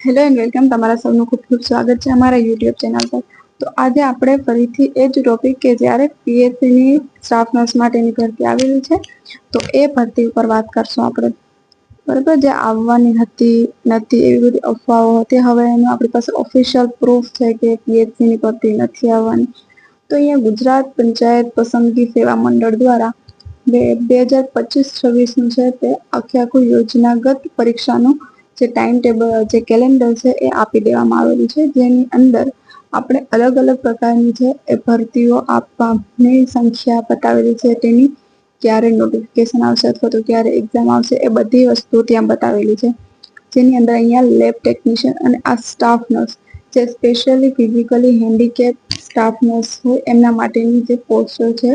Hello and welcome. તમારા સૌનું ખૂબ ખૂબ સ્વાગત છે અમારા યુટ્યુબ ચેનલ પર. તો આજે આપણે ફરીથી એ જ ટોપિક કે જ્યારે પીએચસીની સ્ટાફ નર્સ માટેની ભરતી આવેલી છે તો એ ભરતી ઉપર વાત કરશું આપણે. બરાબર, જે આવવાની હતી નથી એવી બધી અફવાઓ હતી, હવે એનું આપણી પાસે ઓફિશિયલ પ્રૂફ છે કે પીએચસીની ભરતી નથી આવવાની. તો અહીંયા ગુજરાત પંચાયત પસંદગી સેવા મંડળ દ્વારા 2025-26નું છે તે આખું યોજનાગત પરીક્ષાનું જે ટાઈમ ટેબલ, જે કેલેન્ડર છે એ આપી દેવામાં આવેલું છે, જેની અંદર આપણે અલગ અલગ પ્રકારની છે એ ભરતીઓ આપવાની સંખ્યા બતાવેલી છે, તેની ક્યારે નોટિફિકેશન આવશે અથવા તો ક્યારે એક્ઝામ આવશે એ બધી વસ્તુઓ ત્યાં બતાવેલી છે. જેની અંદર અહીંયા લેબ ટેકનિશિયન અને આ સ્ટાફ નર્સ, જે specially physically handicap staff nurse હોય એમના માટેની જે પોસ્ટો છે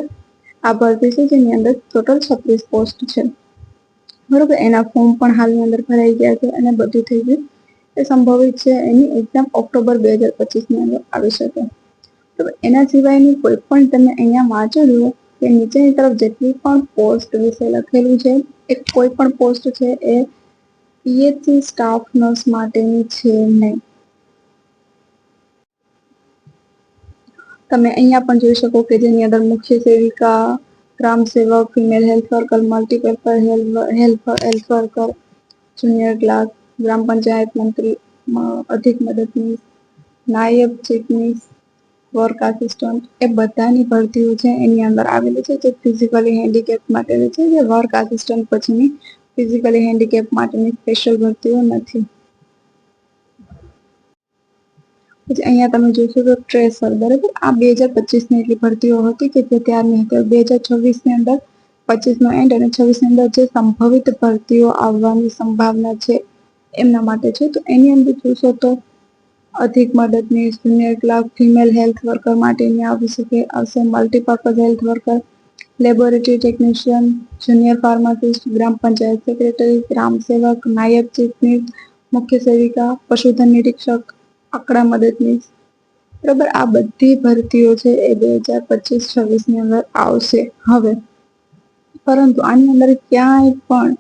આ ભરતી છે, જેની અંદર ટોટલ 36 પોસ્ટ છે. બરોબર, એના ફોર્મ પણ હાલની અંદર ભરાઈ ગયા છે અને બધું થઈ ગયું. એ સંભવિત છે એની એક્ઝામ ઓક્ટોબર 2025ની અંદર આવી શકે. તો એના સિવાયની કોઈ પણ તમે અહીંયા વાંચેલું કે નીચેની તરફ જેટલી પણ પોસ્ટ વિશે લખેલું છે એ કોઈ પણ પોસ્ટ છે એ પીએચસી સ્ટાફ નર્સ માટેની છે નહીં. તમે અહીંયા પણ જોઈ શકો કે જેની અંદર મુખ્ય સેવિકા, ગ્રામ સેવક, female health worker, multipurpose health worker, junior clerk, ગ્રામ પંચાયત મંત્રી, અધિક મદદનીશ, નાયબ ચીફનીશ, વર્ક આસિસ્ટન્ટ, એ બધાની ભરતીઓ છે એની અંદર આવેલી છે, જે ફિઝિકલી હેન્ડીકેપ માટેની છે. જે વર્ક આસિસ્ટન્ટ પછીની ફિઝિકલી હેન્ડીકેપ માટેની સ્પેશિયલ ભરતીઓ નથી. પછી અહીંયા તમે જોશો તો ટ્રેસર, બરાબર, આ 2025ની એટલી ભરતીઓ હતી કે જે ત્યારની હતી. 2026ની અંદર 25નો એન્ડ અને 26ની અંદર જે સંભવિત ભરતીઓ આવવાની સંભાવના છે એમના માટે છે. તો એની અંદર જોશો તો અધિક મદદનીશ, junior clerk, female health worker માટેની આવી શકે આવશે, multipurpose health worker, laboratory technician, junior pharmacist, ગ્રામ પંચાયત સેક્રેટરી, ગ્રામ સેવક, નાયબ ચીફનીશ, મુખ્ય સેવિકા, પશુધન નિરીક્ષક, આંકડા મદદનીશ. બરાબર, આ બધી ભરતીઓ છે એ 2025-26ની અંદર આવશે હવે. પરંતુ આની અંદર ક્યાંય પણ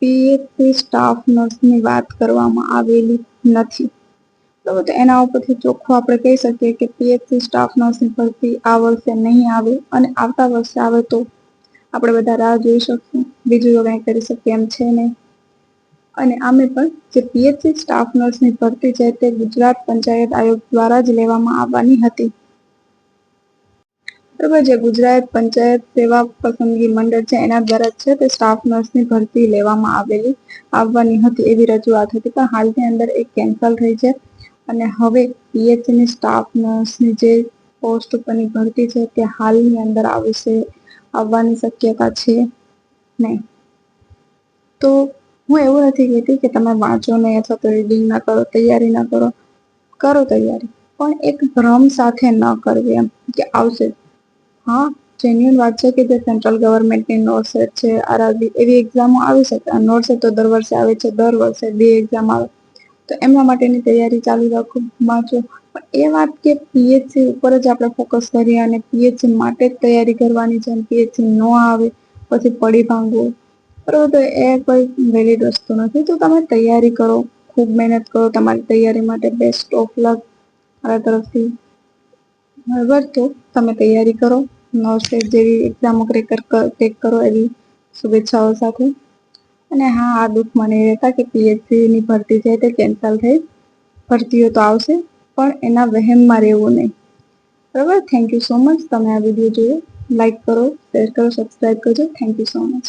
પીએચસી સ્ટાફ નર્સની વાત કરવામાં આવેલી નથી. બરાબર, તો એના ઉપરથી ચોખ્ખું આપણે કહી શકીએ કે પીએચસી સ્ટાફ નર્સની ભરતી આ વર્ષે નહીં આવે, અને આવતા વર્ષે આવે તો આપણે બધા રાહ જોઈ શકશું. બીજું તો કંઈ કરી શકીએ એમ છે નહીં. અને આમે પણ જે પીએચસી સ્ટાફ નર્સની ભરતી છે તે ગુજરાત પંચાયત આયોગ દ્વારા જ લેવામાં આવવાની હતી. બરાબર, જે ગુજરાત પંચાયત સેવા પસંદગી મંડળ છે એના દ્વારા છે તે સ્ટાફ નર્સની ભરતી લેવામાં આવવાની હતી એવી રજૂઆત હતી, પણ હાલની અંદર એ કેન્સલ થઈ છે. અને હવે પીએચસીની સ્ટાફ નર્સની જે પોસ્ટ ઉપરની ભરતી છે તે હાલની અંદર આવવાની શક્યતા છે નહીં. તો હું એવું નથી કહેતી કે તમે વાંચો નહીં અથવા તો રીડિંગ ના કરો, તૈયારી ના કરો. કરો તૈયારી, પણ એક ભ્રમ સાથે ન કરવી એમ કે આવશે. હા, જેન્યુઅન વાત છે કે જે સેન્ટ્રલ ગવર્મેન્ટની નોટસેટ છે, આરઆરબી, એવી એક્ઝામો આવી શકે. નોટસેટ તો દર વર્ષે આવે છે, દર વર્ષે 2 એક્ઝામ આવે, તો એમના માટેની તૈયારી ચાલુ રાખો, વાંચો. પણ એ વાત કે પીએચસી ઉપર જ આપણે ફોકસ કરીએ અને પીએચસી માટે જ તૈયારી કરવાની છે, પીએચસી ન આવે પછી પડી ભાંગવું, બરાબર, તો એ કોઈ વેલિડ વસ્તુ નથી. તો તમે તૈયારી કરો, ખૂબ મહેનત કરો, તમારી તૈયારી માટે બેસ્ટ ઓફ લક મારા તરફથી. બરાબર, તો તમે તૈયારી કરો, નોટસેટ જેવી એક્ઝામો ક્રેક કરો એવી શુભેચ્છાઓ સાથે. અને હા, આ દુઃખ મને રહેતા કે પીએચસીની ભરતી છે તે કેન્સલ થઈ. ભરતીઓ તો આવશે, પણ એના વહેમમાં રહેવું નહીં. બરાબર, થેન્ક યુ સો મચ. તમે આ વિડીયો જોયો, લાઈક કરો, શેર કરો, સબસ્ક્રાઈબ કરજો. Thank you so much.